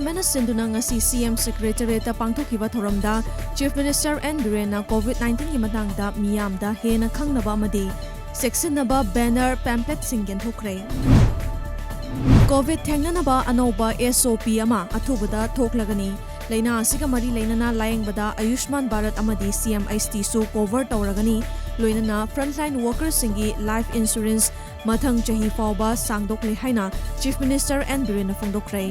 CONTAINMENT sinduna ngasi CM Secretariat pangthokiba thoramda Chief Minister N Biren na COVID-19 gi matangda miyamda hena khangnaba amadi sectionaba banner pamphlet singen thokre COVID thengnanaba anoba SOP ama athubada thoklagani leina asiga mari leinana layengbada Ayushman Bharat amadi CMHT su cover tawragani loinana frontline workers singi life insurance mathang chahi fawba sangdokle haina Chief Minister N Biren na phongdokre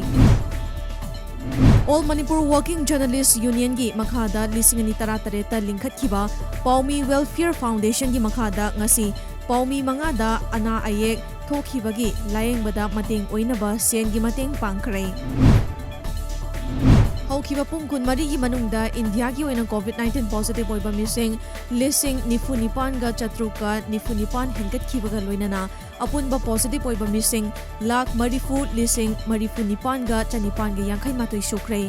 All Manipur Working Journalists Union gi makhada lisingani taratareta lingkhatkiba Paumi Welfare Foundation gi makhada ngasi Paumi mangada ana ayek thokhibagi layengbada mateng oinaba sen gi mateng pangkhre Haukiba pungkun mari gi manungda India gi oina COVID-19 positive oiba mising lising nifunipan ga chatruka nifunipan henkatkibaga loinana apunba positive oiba mising lakh marifu lising marifu nipan ga chanipan ga yangkhai matoi sukre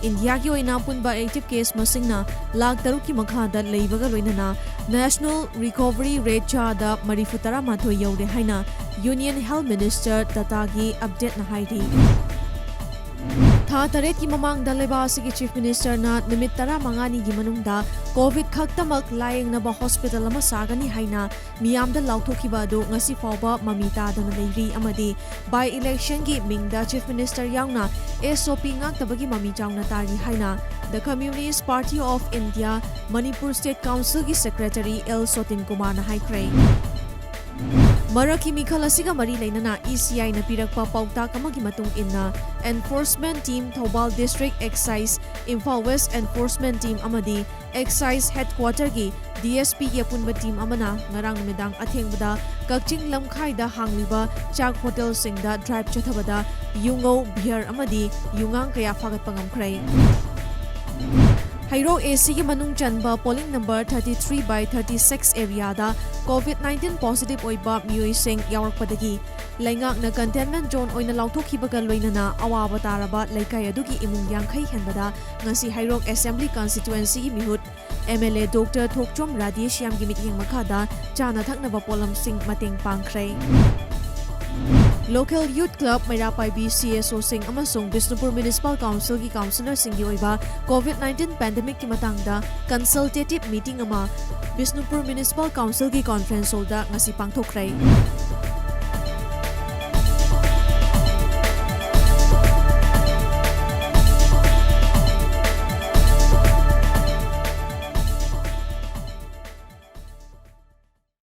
India gi oina apunba active case masingna lakh taruk ki makhada leibaga loinana National Recovery Rate cha da marifu tara mathoi yaude haina Union Health Minister Tatagi update na hairi Tha taret ki mamang daleba asigi Chief Minister na nimit tara mangani gi manungda COVID khaktamak layeng na ba hospital ama sagani haina miyamda lauthokiba do ngasi fawba mamita dana leiri amadi by election gi mingda Chief Minister yauna SOP ngaktabagi mami chauna tari haina The Communist Party of India Manipur State Council gi Secretary L Sotin Kumar na haikre Maraki Mikhala Siga Mari Lainana ECI na pirakpa pautak amagi matung inna Enforcement Team Thobal District Excise Imphal West Enforcement Team amadi Excise Headquarter gi DSP gi apunba team amana ngarang numidang athengbada Kakching Lamkhai da hangliba Chak Hotel singda drive chathabada Yungo Beer amadi Yungang kaya fagat pangamkrai HEIROK AC ki manung chanba polling number 33 by 36 area da COVID-19 positive oiba miyoi sing yawarpadagi laingak na containment zone oina lauthokhibaga loinana awaba taraba laikai adugi imung yangkhai henbada ngasi HEIROK Assembly Constituency gi mihut MLA Dr. Thokchom Radheshyam gi miting makhada chana thaknaba polam sing mateng pangkhrai Local Youth Club Mairapai CSO Singh amasung Bisnupur Municipal Council ki councillor singi oiba COVID-19 pandemic ki matangda consultative meeting ama Bisnupur Municipal Council ki conference hall da ngasi pangthokrai